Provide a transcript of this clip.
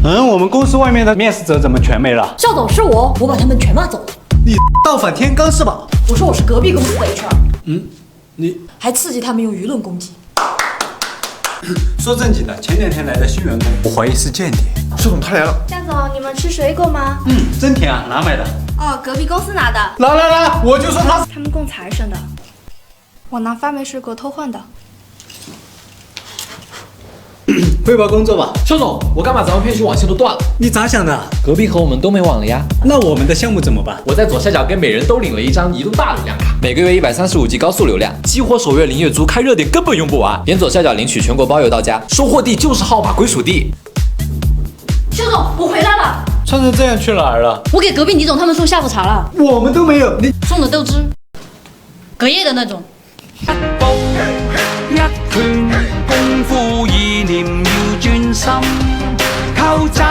我们公司外面的面试者怎么全没了？校总是我把他们全骂走了。你倒反天罡是吧？我说我是隔壁公司的 HR。你还刺激他们用舆论攻击。说正经的，前2天来的新员工，我怀疑是间谍。校总他来了。夏总，你们吃水果吗？真甜啊，哪买的？哦，隔壁公司拿的，来，我就说他。他们供财神的。我拿发霉水果偷换的。汇报工作吧。肖总，我干嘛咱们片区网线都断了？你咋想的？隔壁和我们都没网了呀。那我们的项目怎么办？我在左下角给每人都领了一张移动大流量卡，每个月135G 高速流量，激活首月零月租，开热点根本用不完。点左下角领取，全国包邮到家，收货地就是号码归属地。肖总，我回来了。穿成这样去哪儿了？我给隔壁李总他们送下午茶了，我们都没有。你送的豆汁，隔夜的那种。一拳功夫意念要專心，靠責